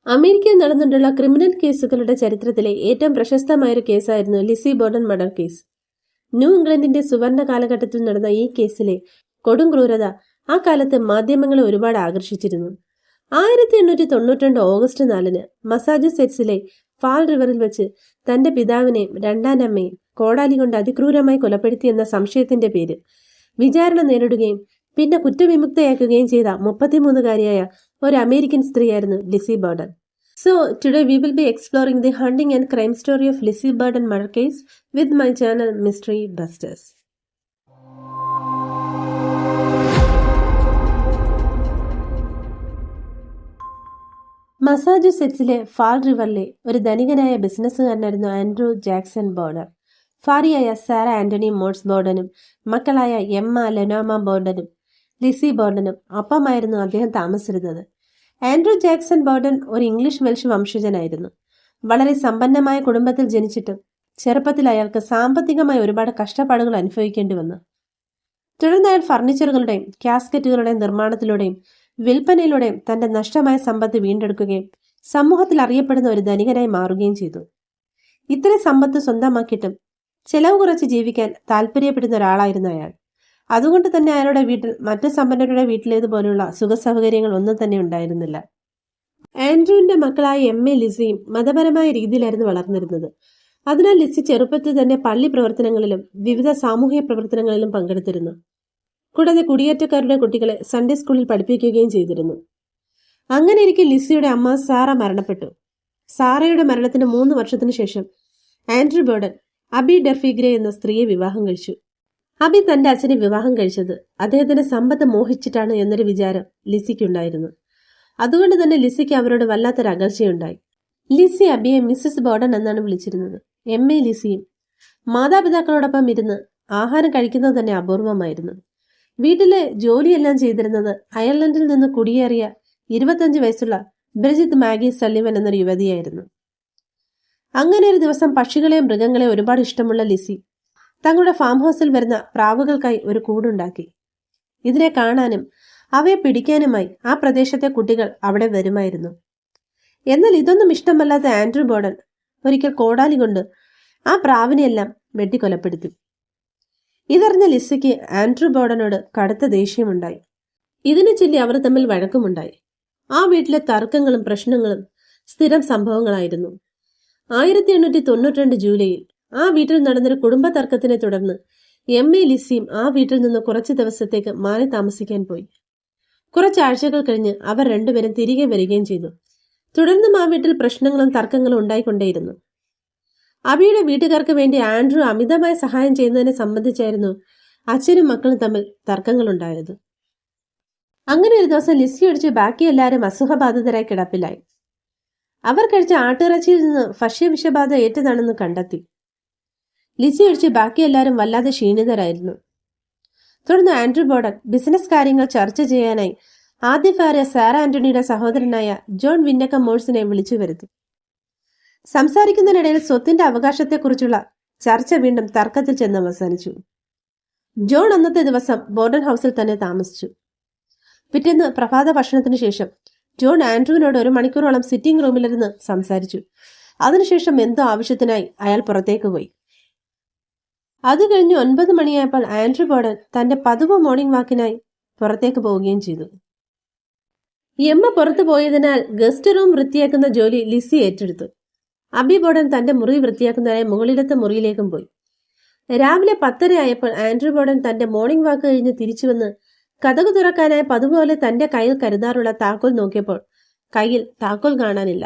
അമേരിക്കയിൽ നടന്നിട്ടുള്ള ക്രിമിനൽ കേസുകളുടെ ചരിത്രത്തിലെ ഏറ്റവും പ്രശസ്തമായൊരു കേസായിരുന്നു Lizzie Borden murder case. New ഇംഗ്ലണ്ടിന്റെ സുവർണ കാലഘട്ടത്തിൽ നടന്ന ഈ കേസിലെ കൊടും ക്രൂരത ആ കാലത്ത് മാധ്യമങ്ങളെ ഒരുപാട് ആകർഷിച്ചിരുന്നു. 1892 ഓഗസ്റ്റ് 4 മസാച്യുസെറ്റ്സിലെ ഫാൾ റിവറിൽ വെച്ച് തന്റെ പിതാവിനെയും രണ്ടാനമ്മയും കോടാലി കൊണ്ട് അതിക്രൂരമായി കൊലപ്പെടുത്തിയെന്ന സംശയത്തിന്റെ പേരിൽ വിചാരണ നേരിടുകയും പിന്നെ കുറ്റവിമുക്തയാക്കുകയും ചെയ്ത 33-കാരിയായ ഒരു അമേരിക്കൻ സ്ത്രീയായിരുന്നു Lizzie Borden. So today we will be exploring the hunting and crime story of Lizzie Borden murder case with my channel Mystery Busters. മസാച്യുസെറ്റ്സിലെ ഫാൾ റിവറിലെ ഒരു ധനികനായ ബിസിനസ്സുകാരനായിരുന്നു ആൻഡ്രൂ ജാക്സൺ ബോർഡൻ. ഭാര്യയായ സാറ ആന്റണി മോർസ് ബോർഡനും മക്കളായ എമ്മ ലെനോമ ബോർഡനും ലിസി ബോർഡനും ഒപ്പമായിരുന്നു അദ്ദേഹം താമസിച്ചിരുന്നത്. ആൻഡ്രൂ ജാക്സൺ ബോർഡൻ ഒരു ഇംഗ്ലീഷ് വെൽഷ് വംശജനായിരുന്നു. വളരെ സമ്പന്നമായ കുടുംബത്തിൽ ജനിച്ചിട്ടും ചെറുപ്പത്തിൽ അയാൾക്ക് സാമ്പത്തികമായി ഒരുപാട് കഷ്ടപ്പാടുകൾ അനുഭവിക്കേണ്ടി വന്നു. തുടർന്ന് അയാൾ ഫർണിച്ചറുകളുടെയും കാസ്കറ്റുകളുടെയും നിർമ്മാണത്തിലൂടെയും വിൽപ്പനയിലൂടെയും തന്റെ നഷ്ടമായ സമ്പത്ത് വീണ്ടെടുക്കുകയും സമൂഹത്തിൽ അറിയപ്പെടുന്ന ഒരു ധനികനായി മാറുകയും ചെയ്തു. ഇത്തരം സമ്പത്ത് സ്വന്തമാക്കിയിട്ടും ചെലവ് കുറച്ച് ജീവിക്കാൻ താല്പര്യപ്പെടുന്ന ഒരാളായിരുന്നു അയാൾ. അതുകൊണ്ട് തന്നെ അയാളുടെ വീട്ടിൽ മറ്റു സമ്പന്നരുടെ വീട്ടിലേതുപോലുള്ള സുഖസൗകര്യങ്ങൾ ഒന്നും തന്നെ ഉണ്ടായിരുന്നില്ല. ആൻഡ്രൂവിന്റെ മക്കളായ എമ്മ ലിസിയും മതപരമായ രീതിയിലായിരുന്നു വളർന്നിരുന്നത്. അതിനാൽ ലിസി ചെറുപ്പത്തിൽ തന്നെ പള്ളി പ്രവർത്തനങ്ങളിലും വിവിധ സാമൂഹിക പ്രവർത്തനങ്ങളിലും പങ്കെടുത്തിരുന്നു. കൂടാതെ കുടിയേറ്റക്കാരുടെ കുട്ടികളെ സൺഡേ സ്കൂളിൽ പഠിപ്പിക്കുകയും ചെയ്തിരുന്നു. അങ്ങനെയിരിക്കെ ലിസിയുടെ അമ്മ സാറ മരണപ്പെട്ടു. സാറയുടെ മരണത്തിന് 3 വർഷത്തിനു ശേഷം ആൻഡ്രൂ ബോർഡൻ അബി ഡെർഫിഗ്രെ എന്ന സ്ത്രീയെ വിവാഹം കഴിച്ചു. അബി തന്റെ അച്ഛനെ വിവാഹം കഴിച്ചത് അദ്ദേഹത്തിന്റെ സമ്പത്ത് മോഹിച്ചിട്ടാണ് എന്നൊരു വിചാരം ലിസിക്കുണ്ടായിരുന്നു. അതുകൊണ്ട് തന്നെ ലിസിക്ക് അവരോട് വല്ലാത്തൊരു അകൽച്ചയുണ്ടായി. ലിസി അബിയെ മിസ്സസ് ബോർഡൻ എന്നാണ് വിളിച്ചിരുന്നത്. എമ്മ ലിസിയും മാതാപിതാക്കളോടൊപ്പം ഇരുന്ന് ആഹാരം കഴിക്കുന്നത് തന്നെ അപൂർവമായിരുന്നു. വീട്ടിലെ ജോലിയെല്ലാം ചെയ്തിരുന്നത് അയർലൻഡിൽ നിന്ന് കുടിയേറിയ 25 വയസ്സുള്ള ബ്രിജിത്ത് മാഗി സള്ളിവൻ എന്നൊരു യുവതിയായിരുന്നു. അങ്ങനെ ഒരു ദിവസം പക്ഷികളെയും മൃഗങ്ങളെയും ഒരുപാട് ഇഷ്ടമുള്ള ലിസി തങ്ങളുടെ ഫാം ഹൗസിൽ വരുന്ന പ്രാവുകൾക്കായി ഒരു കൂടുണ്ടാക്കി. ഇതിനെ കാണാനും അവയെ പിടിക്കാനുമായി ആ പ്രദേശത്തെ കുട്ടികൾ അവിടെ വരുമായിരുന്നു. എന്നാൽ ഇതൊന്നും ഇഷ്ടമല്ലാത്ത ആൻഡ്രൂ ബോർഡൻ ഒരിക്കൽ കോടാലി കൊണ്ട് ആ പ്രാവിനെയെല്ലാം വെട്ടിക്കൊലപ്പെടുത്തി. ഇതറിഞ്ഞ ലിസിക്ക് ആൻഡ്രൂ ബോർഡനോട് കടുത്ത ദേഷ്യമുണ്ടായി. ഇതിനെ ചൊല്ലി അവർ തമ്മിൽ വഴക്കുമുണ്ടായി. ആ വീട്ടിലെ തർക്കങ്ങളും പ്രശ്നങ്ങളും സ്ഥിരം സംഭവങ്ങളായിരുന്നു. 1892 ജൂലൈയിൽ ആ വീട്ടിൽ നടന്നൊരു കുടുംബ തർക്കത്തിനെ തുടർന്ന് എമ്മ ലിസിയും ആ വീട്ടിൽ നിന്ന് കുറച്ച് ദിവസത്തേക്ക് മാറി താമസിക്കാൻ പോയി. കുറച്ചാഴ്ചകൾ കഴിഞ്ഞ് അവർ രണ്ടുപേരും തിരികെ വരികയും ചെയ്തു. തുടർന്നും ആ വീട്ടിൽ പ്രശ്നങ്ങളും തർക്കങ്ങളും ഉണ്ടായിക്കൊണ്ടേയിരുന്നു. അബിയുടെ വീട്ടുകാർക്ക് വേണ്ടി ആൻഡ്രൂ അമിതമായ സഹായം ചെയ്യുന്നതിനെ സംബന്ധിച്ചായിരുന്നു അച്ഛനും മക്കളും തമ്മിൽ തർക്കങ്ങളുണ്ടായത്. അങ്ങനെ ഒരു ദിവസം ലിസി ഒഴിച്ച് ബാക്കി എല്ലാവരും അസുഖബാധിതരായി കിടപ്പിലായി. അവർ കഴിച്ച ആട്ടിറച്ചിയിൽ നിന്ന് ഭക്ഷ്യവിഷബാധ ഏറ്റതാണെന്ന് കണ്ടെത്തി. ലിസി ഒഴിച്ച് ബാക്കി എല്ലാവരും വല്ലാതെ ക്ഷീണിതരായിരുന്നു. തുടർന്ന് ആൻഡ്രൂ ബോർഡൻ ബിസിനസ് കാര്യങ്ങൾ ചർച്ച ചെയ്യാനായി ആദ്യ ഭാര്യ സാറ ആന്റണിയുടെ സഹോദരനായ ജോൺ വിന്നക്കം മോഴ്സിനെ വിളിച്ചു വരുത്തി. സംസാരിക്കുന്നതിനിടയിൽ സ്വത്തിന്റെ അവകാശത്തെക്കുറിച്ചുള്ള ചർച്ച വീണ്ടും തർക്കത്തിൽ ചെന്ന് അവസാനിച്ചു. ജോൺ അന്നത്തെ ദിവസം ബോർഡൻ ഹൗസിൽ തന്നെ താമസിച്ചു. പിറ്റേന്ന് പ്രഭാത ഭക്ഷണത്തിന് ശേഷം ജോൺ ആൻഡ്രൂവിനോട് 1 മണിക്കൂറോളം സിറ്റിംഗ് റൂമിലിരുന്ന് സംസാരിച്ചു. അതിനുശേഷം എന്തോ ആവശ്യത്തിനായി അയാൾ പുറത്തേക്ക് പോയി. അത് കഴിഞ്ഞ് 9 മണിയായപ്പോൾ ആൻഡ്രൂ ബോർഡൻ തന്റെ പതിവ് മോർണിംഗ് വാക്കിനായി പുറത്തേക്ക് പോവുകയും ചെയ്തു. എമ്മ പുറത്തു പോയതിനാൽ ഗസ്റ്റ് റൂം വൃത്തിയാക്കുന്ന ജോലി ലിസി ഏറ്റെടുത്തു. അബി ബോർഡൻ തന്റെ മുറി വൃത്തിയാക്കുന്നതിനായി മുകളിലത്തെ മുറിയിലേക്കും പോയി. രാവിലെ 10:30 ആയപ്പോൾ ആൻഡ്രൂ ബോർഡൻ തന്റെ മോർണിംഗ് വാക്ക് കഴിഞ്ഞ് തിരിച്ചു വന്ന് കതക് തുറക്കാനായി പതുപോലെ തന്റെ കയ്യിൽ കരുതാറുള്ള താക്കോൽ നോക്കിയപ്പോൾ കയ്യിൽ താക്കോൽ കാണാനില്ല.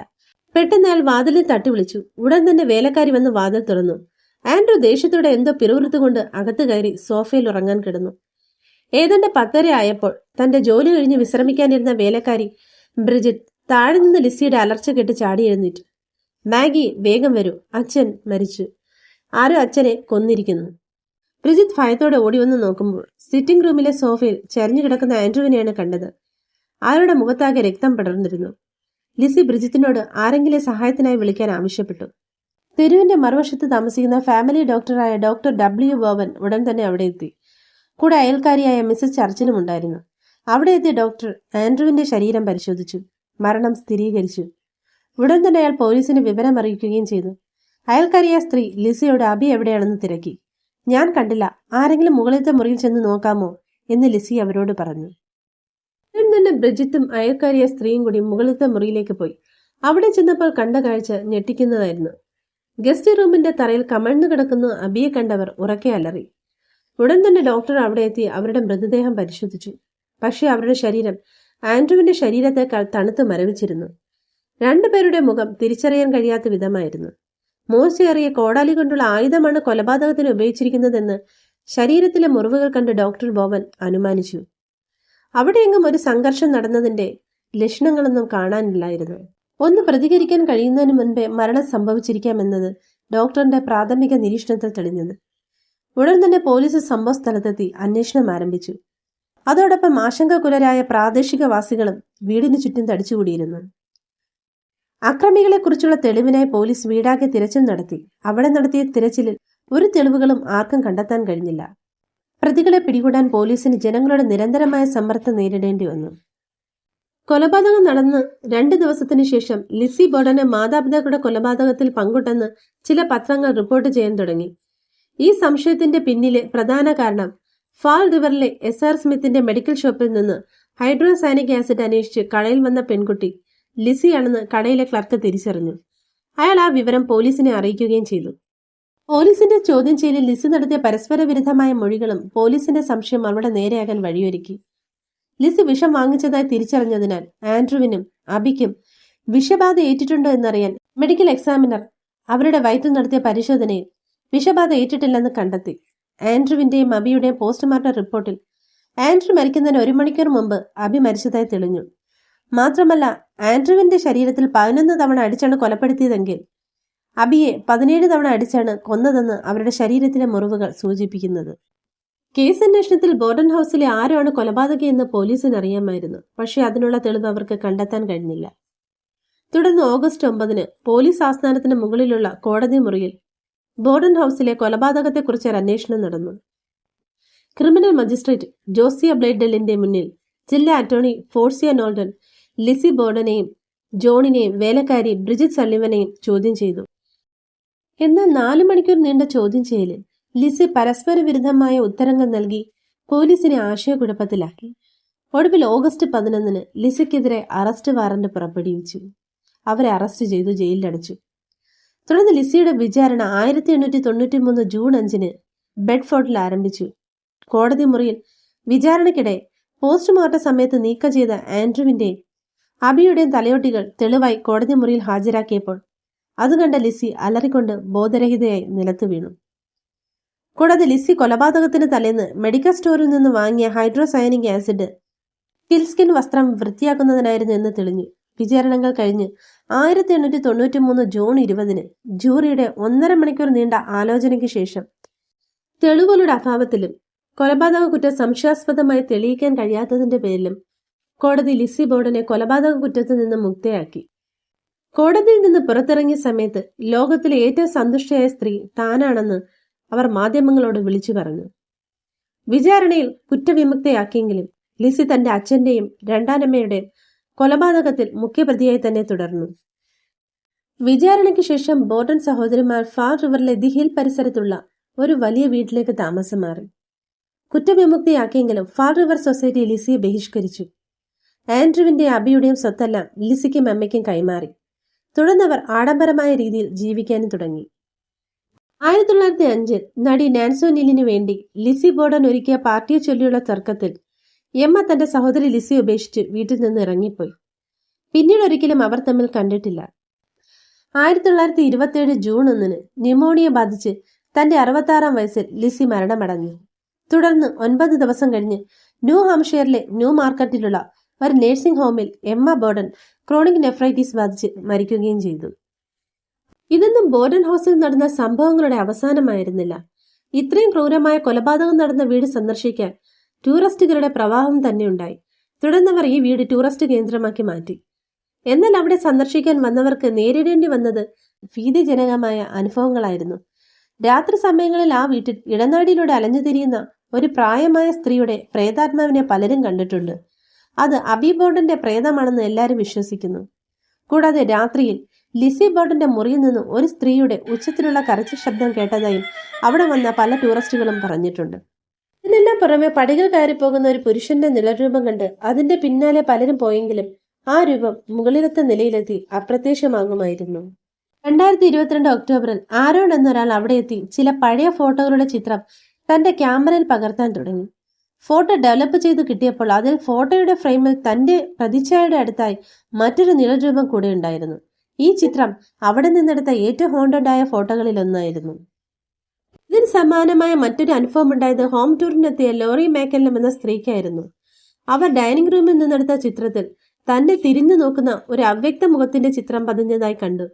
പെട്ടെന്ന് അയാൾ വാതിലിൽ തട്ടി വിളിച്ചു. ഉടൻ തന്നെ വേലക്കാരി വന്ന് വാതിൽ തുറന്നു. ആൻഡ്രൂ ദേഷ്യത്തോടെ എന്തോ പിറുപിറുത്തുകൊണ്ട് അകത്ത് കയറി സോഫയിൽ ഉറങ്ങാൻ കിടന്നു. ഏതാണ്ട് 10:30 ആയപ്പോൾ തന്റെ ജോലി കഴിഞ്ഞ് വിശ്രമിക്കാനിരുന്ന വേലക്കാരി ബ്രിജിറ്റ് താഴെ നിന്ന് ലിസിയുടെ അലർച്ച കേട്ട് ചാടി എഴുന്നേറ്റു. മാഗി, വേഗം വരൂ, അച്ഛൻ മരിച്ചു. ആരോ അച്ഛനെ കൊന്നിരിക്കുന്നു. ബ്രിജിത്ത് ഭയത്തോടെ ഓടിവന്ന് നോക്കുമ്പോൾ സിറ്റിംഗ് റൂമിലെ സോഫയിൽ ചരിഞ്ഞു കിടക്കുന്ന ആൻഡ്രൂവിനെയാണ് കണ്ടത്. ആരുടെ മുഖത്താകെ രക്തം പടർന്നിരുന്നു. ലിസി ബ്രിജിത്തിനോട് ആരെങ്കിലും സഹായത്തിനായി വിളിക്കാൻ ആവശ്യപ്പെട്ടു. തെരുവിന്റെ മറുവശത്ത് താമസിക്കുന്ന ഫാമിലി ഡോക്ടറായ ഡോക്ടർ W. ബോവൻ ഉടൻ തന്നെ അവിടെ എത്തി. കൂടെ അയൽക്കാരിയായ മിസസ് ചർച്ചിലും ഉണ്ടായിരുന്നു. അവിടെ എത്തിയ ഡോക്ടർ ആൻഡ്രൂവിന്റെ ശരീരം പരിശോധിച്ചു. മരണം സ്ഥിരീകരിച്ചു. ഉടൻ തന്നെ അയാൾ പോലീസിന് വിവരം അറിയിക്കുകയും ചെയ്തു. അയൽക്കാരിയായ സ്ത്രീ ലിസിയോട് അബി എവിടെയാണെന്ന് തിരക്കി. ഞാൻ കണ്ടില്ല, ആരെങ്കിലും മുകളിലത്തെ മുറിയിൽ ചെന്ന് നോക്കാമോ എന്ന് ലിസി അവരോട് പറഞ്ഞു. ഉടൻ തന്നെ ബ്രിജിത്തും അയൽക്കാരിയായ സ്ത്രീയും കൂടി മുകളിലത്തെ മുറിയിലേക്ക് പോയി. അവിടെ ചെന്നപ്പോൾ കണ്ട കാഴ്ച ഞെട്ടിക്കുന്നതായിരുന്നു. ഗസ്റ്റ് റൂമിന്റെ തറയിൽ കമഴ്ന്നു കിടക്കുന്ന അബിയെ കണ്ടവർ ഉറക്കെ അലറി. ഉടൻ തന്നെ ഡോക്ടർ അവിടെ എത്തി അവരുടെ മൃതദേഹം പരിശോധിച്ചു. പക്ഷേ അവരുടെ ശരീരം ആൻഡ്രുവിന്റെ ശരീരത്തെക്കാൾ തണുത്ത് മരവിച്ചിരുന്നു. രണ്ടുപേരുടെ മുഖം തിരിച്ചറിയാൻ കഴിയാത്ത വിധമായിരുന്നു. മൂർച്ചയേറിയ കോടാലി കൊണ്ടുള്ള ആയുധമാണ് കൊലപാതകത്തിന് ഉപയോഗിച്ചിരിക്കുന്നതെന്ന് ശരീരത്തിലെ മുറിവുകൾ കണ്ട് ഡോക്ടർ ബോവൻ അനുമാനിച്ചു. അവിടെയെങ്ങും ഒരു സംഘർഷം നടന്നതിന്റെ ലക്ഷണങ്ങളൊന്നും കാണാനില്ലായിരുന്നു. ഒന്ന് പ്രതികരിക്കാൻ കഴിയുന്നതിന് മുൻപേ മരണം സംഭവിച്ചിരിക്കാമെന്നത് ഡോക്ടറിന്റെ പ്രാഥമിക നിരീക്ഷണത്തിൽ തെളിഞ്ഞത്. ഉടൻ തന്നെ പോലീസ് സംഭവ സ്ഥലത്തെത്തി അന്വേഷണം ആരംഭിച്ചു. അതോടൊപ്പം ആശങ്കകുലരായ പ്രാദേശികവാസികളും വീടിനു ചുറ്റും തടിച്ചുകൂടിയിരുന്നു. അക്രമികളെക്കുറിച്ചുള്ള തെളിവിനായി പോലീസ് വീടാകെ തിരച്ചിൽ നടത്തി. അവിടെ നടത്തിയ തിരച്ചിലിൽ ഒരു തെളിവുകളും ആർക്കും കണ്ടെത്താൻ കഴിഞ്ഞില്ല. പ്രതികളെ പിടികൂടാൻ പോലീസിന് ജനങ്ങളുടെ നിരന്തരമായ സമ്മർദ്ദം നേരിടേണ്ടി വന്നു. കൊലപാതകം നടന്ന് 2 ദിവസത്തിനു ശേഷം ലിസി ബോർഡനെ മാതാപിതാക്കളുടെ കൊലപാതകത്തിൽ പങ്കുണ്ടെന്ന് ചില പത്രങ്ങൾ റിപ്പോർട്ട് ചെയ്യാൻ തുടങ്ങി. ഈ സംശയത്തിന്റെ പിന്നിലെ പ്രധാന കാരണം ഫാൾ റിവറിലെ SR സ്മിത്തിന്റെ മെഡിക്കൽ ഷോപ്പിൽ നിന്ന് ഹൈഡ്രോസൈനിക് ആസിഡ് അന്വേഷിച്ച് കടയിൽ വന്ന പെൺകുട്ടി ലിസിയാണെന്ന് കടയിലെ ക്ലർക്ക് തിരിച്ചറിഞ്ഞു. അയാൾ ആ വിവരം പോലീസിനെ അറിയിക്കുകയും ചെയ്തു. പോലീസിന്റെ ചോദ്യം ചെയ്യലിൽ ലിസി നടത്തിയ പരസ്പര വിരുദ്ധമായ മൊഴികളും പോലീസിന്റെ സംശയം അവരുടെ നേരെയാകാൻ വഴിയൊരുക്കി. ലിസി വിഷം വാങ്ങിച്ചതായി തിരിച്ചറിഞ്ഞതിനാൽ ആൻഡ്രുവിനും അബിക്കും വിഷബാധ ഏറ്റിട്ടുണ്ടോ എന്നറിയാൻ മെഡിക്കൽ എക്സാമിനർ അവരുടെ വയറ്റിൽ നടത്തിയ പരിശോധനയിൽ വിഷബാധ ഏറ്റിട്ടില്ലെന്ന് കണ്ടെത്തി. ആൻഡ്രുവിന്റെയും അബിയുടെയും പോസ്റ്റ്മോർട്ടം റിപ്പോർട്ടിൽ ആൻഡ്രു മരിക്കുന്നതിന് 1 മണിക്കൂർ മുമ്പ് അബി മരിച്ചതായി തെളിഞ്ഞു. മാത്രമല്ല, ആൻഡ്രുവിന്റെ ശരീരത്തിൽ 11 തവണ അടിച്ചാണ് കൊലപ്പെടുത്തിയതെങ്കിൽ അബിയെ 17 തവണ അടിച്ചാണ് കൊന്നതെന്ന് അവരുടെ ശരീരത്തിലെ മുറിവുകൾ സൂചിപ്പിക്കുന്നത്. കേസ് അന്വേഷണത്തിൽ ബോർഡൻ ഹൌസിലെ ആരാണ് കൊലപാതകി എന്ന് പോലീസിന് അറിയാമായിരുന്നു. പക്ഷേ അതിനുള്ള തെളിവ് അവർക്ക് കണ്ടെത്താൻ കഴിഞ്ഞില്ല. തുടർന്ന് ഓഗസ്റ്റ് 9 പോലീസ് ആസ്ഥാനത്തിന് മുകളിലുള്ള കോടതി മുറിയിൽ ബോർഡൻ ഹൌസിലെ കൊലപാതകത്തെക്കുറിച്ച് ഒരു അന്വേഷണം നടന്നു. ക്രിമിനൽ മജിസ്ട്രേറ്റ് ജോസിയ ബ്ലേഡലിന്റെ മുന്നിൽ ജില്ലാ അറ്റോർണി ഫോർസിയ നോൾഡൻ ലിസി ബോർഡനെയും ജോണിനെയും വേലക്കാരി ബ്രിജിറ്റ് സള്ളിവനെയും ചോദ്യം ചെയ്തു. എന്നാൽ 4 മണിക്കൂർ നീണ്ട ചോദ്യം ചെയ്യലിൽ ലിസി പരസ്പര വിരുദ്ധമായ ഉത്തരങ്ങൾ നൽകി പോലീസിനെ ആശയക്കുഴപ്പത്തിലാക്കി. ഒടുവിൽ ഓഗസ്റ്റ് 11 ലിസിക്കെതിരെ അറസ്റ്റ് വാറന്റ് പുറപ്പെടുവിച്ചു. അവരെ അറസ്റ്റ് ചെയ്തു ജയിലിലടച്ചു. തുടർന്ന് ലിസിയുടെ വിചാരണ 1893 ജൂൺ 5 ബെഡ്ഫോർഡിൽ ആരംഭിച്ചു. കോടതി മുറിയിൽ വിചാരണയ്ക്കിടെ പോസ്റ്റ്മോർട്ടം സമയത്ത് നീക്കം ചെയ്ത ആൻഡ്രുവിന്റെയും അബിയുടെയും തലയോട്ടികൾ തെളിവായി കോടതി മുറിയിൽ ഹാജരാക്കിയപ്പോൾ അത് കണ്ട ലിസി അലറിക്കൊണ്ട് ബോധരഹിതയായി നിലത്ത് വീണു. കൂടാതെ ലിസി കൊലപാതകത്തിന് തലേന്ന് മെഡിക്കൽ സ്റ്റോറിൽ നിന്ന് വാങ്ങിയ ഹൈഡ്രോസയനിക് ആസിഡ് കിൽസ്കിൻ വസ്ത്രം വൃത്തിയാക്കുന്നതിനായിരുന്നു എന്ന് തെളിഞ്ഞു. വിചാരണകൾ കഴിഞ്ഞ് 1893 ജൂൺ 20 ജൂറിയുടെ 1.5 മണിക്കൂർ നീണ്ട ആലോചനയ്ക്ക് ശേഷം തെളിവുകളുടെ അഭാവത്തിലും കൊലപാതക കുറ്റം സംശയാസ്പദമായി തെളിയിക്കാൻ കഴിയാത്തതിന്റെ പേരിലും കോടതി ലിസി ബോർഡനെ കൊലപാതക കുറ്റത്തിൽ നിന്ന് മുക്തയാക്കി. കോടതിയിൽ നിന്ന് പുറത്തിറങ്ങിയ സമയത്ത് ലോകത്തിലെ ഏറ്റവും സന്തുഷ്ടയായ സ്ത്രീ താനാണെന്ന് അവർ മാധ്യമങ്ങളോട് വിളിച്ചു പറഞ്ഞു. വിചാരണയിൽ കുറ്റവിമുക്തയാക്കിയെങ്കിലും ലിസി തന്റെ അച്ഛന്റെയും രണ്ടാനമ്മയുടെയും കൊലപാതകത്തിൽ മുഖ്യപ്രതിയായി തന്നെ തുടർന്നു. വിചാരണയ്ക്ക് ശേഷം ബോർഡൻ സഹോദരിമാർ ഫാൾ റിവറിലെ ദി ഹിൽ പരിസരത്തുള്ള ഒരു വലിയ വീട്ടിലേക്ക് താമസം മാറി. കുറ്റവിമുക്തിയാക്കിയെങ്കിലും ഫാൾ റിവർ സൊസൈറ്റി ലിസിയെ ബഹിഷ്കരിച്ചു. ആൻഡ്രുവിന്റെ അബിയുടെയും സ്വത്തെല്ലാം ലിസിക്കും അമ്മയ്ക്കും കൈമാറി. തുടർന്നവർ ആഡംബരമായ രീതിയിൽ ജീവിക്കാനും തുടങ്ങി. 1905 നടി നാൻസോ നീലിനു വേണ്ടി ലിസി ബോർഡൻ ഒരുക്കിയ പാർട്ടിയെ ചൊല്ലിയുള്ള തർക്കത്തിൽ എമ്മ തന്റെ സഹോദരി ലിസിയെ ഉപേക്ഷിച്ച് വീട്ടിൽ നിന്ന് ഇറങ്ങിപ്പോയി. പിന്നീട് ഒരിക്കലും അവർ തമ്മിൽ കണ്ടിട്ടില്ല. 1927 ജൂൺ 1 ന്യൂമോണിയ ബാധിച്ച് തന്റെ 66-ാം വയസ്സിൽ ലിസി മരണമടഞ്ഞു. തുടർന്ന് 9 ദിവസം കഴിഞ്ഞ് ന്യൂ ഹാംഷെയറിലെ ന്യൂ മാർക്കറ്റിലുള്ള ഒരു നഴ്സിംഗ് ഹോമിൽ എമ്മ ബോർഡൻ ക്രോണിക് നെഫ്രൈറ്റിസ് ബാധിച്ച് മരിക്കുകയും ചെയ്തു. ഇതൊന്നും ബോർഡൻ ഹൗസിൽ നടന്ന സംഭവങ്ങളുടെ അവസാനമായിരുന്നില്ല. ഇത്രയും ക്രൂരമായ കൊലപാതകം നടന്ന വീട് സന്ദർശിക്കാൻ ടൂറിസ്റ്റുകളുടെ പ്രവാഹം തന്നെ ഉണ്ടായി. തുടർന്നവർ ഈ വീട് ടൂറിസ്റ്റ് കേന്ദ്രമാക്കി മാറ്റി. എന്നാൽ അവിടെ സന്ദർശിക്കാൻ വന്നവർക്ക് നേരിടേണ്ടി വന്നത് ഭീതിജനകമായ അനുഭവങ്ങളായിരുന്നു. രാത്രി സമയങ്ങളിൽ ആ വീട്ടിൽ ഇടനാടിയിലൂടെ അലഞ്ഞുതിരിയുന്ന ഒരു പ്രായമായ സ്ത്രീയുടെ പ്രേതാത്മാവിനെ പലരും കണ്ടിട്ടുണ്ട്. അത് അബി ബോർഡന്റെ പ്രേതമാണെന്ന് എല്ലാവരും വിശ്വസിക്കുന്നു. കൂടാതെ രാത്രിയിൽ ലിസി ബോർഡന്റെ മുറിയിൽ നിന്ന് ഒരു സ്ത്രീയുടെ ഉച്ചത്തിലുള്ള കരച്ചിൽ ശബ്ദം കേട്ടതായും അവിടെ വന്ന പല ടൂറിസ്റ്റുകളും പറഞ്ഞിട്ടുണ്ട്. ഇതിനെല്ലാം പുറമെ പടികൾ കയറി പോകുന്ന ഒരു പുരുഷന്റെ നിഴൽരൂപം കണ്ട് അതിന്റെ പിന്നാലെ പലരും പോയെങ്കിലും ആ രൂപം മുകളിലത്തെ നിലയിലെത്തി അപ്രത്യക്ഷമാകുമായിരുന്നു. 2022 ഒക്ടോബറിൽ ആരോൺ എന്നൊരാൾ അവിടെ എത്തി ചില പഴയ ഫോട്ടോകളുടെ ചിത്രം തന്റെ ക്യാമറയിൽ പകർത്താൻ തുടങ്ങി. ഫോട്ടോ ഡെവലപ്പ് ചെയ്ത് കിട്ടിയപ്പോൾ അതിൽ ഫോട്ടോയുടെ ഫ്രെയിമിൽ തന്റെ പ്രതിച്ഛായയുടെ അടുത്തായി മറ്റൊരു നിഴൽരൂപം കൂടെ ഉണ്ടായിരുന്നു. ഈ ചിത്രം അവിടെ നിന്നെടുത്ത ഏറ്റവും ഹോണ്ടഡ് ആയ ഫോട്ടോകളിൽ ഒന്നായിരുന്നു. ഇതിന് സമാനമായ മറ്റൊരു അനുഭവം ഉണ്ടായത് ഹോം ടൂറിനെത്തിയ ലോറി മാക്കല്ലം എന്ന സ്ത്രീക്കായിരുന്നു. അവർ ഡൈനിങ് റൂമിൽ നിന്നെടുത്ത ചിത്രത്തിൽ തന്നെ തിരിഞ്ഞു നോക്കുന്ന ഒരു അവ്യക്ത മുഖത്തിന്റെ ചിത്രം പതിഞ്ഞതായി കണ്ടു.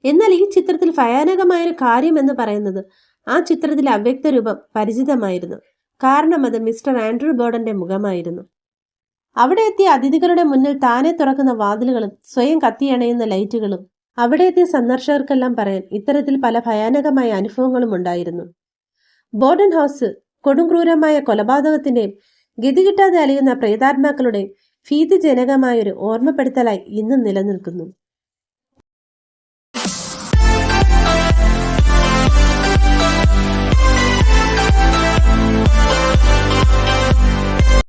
എന്നാൽ ഈ ചിത്രത്തിൽ ഭയാനകമായൊരു കാര്യം എന്ന് പറയുന്നത് ആ ചിത്രത്തിലെ അവ്യക്ത രൂപം പരിചിതമായിരുന്നു. കാരണം അത് മിസ്റ്റർ ആൻഡ്രൂ ബോർഡന്റെ മുഖമായിരുന്നു. അവിടെ എത്തിയ അതിഥികളുടെ മുന്നിൽ താനെ തുറക്കുന്ന വാതിലുകളും സ്വയം കത്തിയണയുന്ന ലൈറ്റുകളും അവിടെ എത്തിയ സന്ദർശകർക്കെല്ലാം പറയാൻ ഇത്തരത്തിൽ പല ഭയാനകമായ അനുഭവങ്ങളും ഉണ്ടായിരുന്നു. ബോർഡൻ ഹൗസ് കൊടുംക്രൂരമായ കൊലപാതകത്തിന്റെയും ഗതികിട്ടാതെ അലയുന്ന പ്രേതാത്മാക്കളുടെയും ഭീതിജനകമായൊരു ഓർമ്മപ്പെടുത്തലായി ഇന്നും നിലനിൽക്കുന്നു.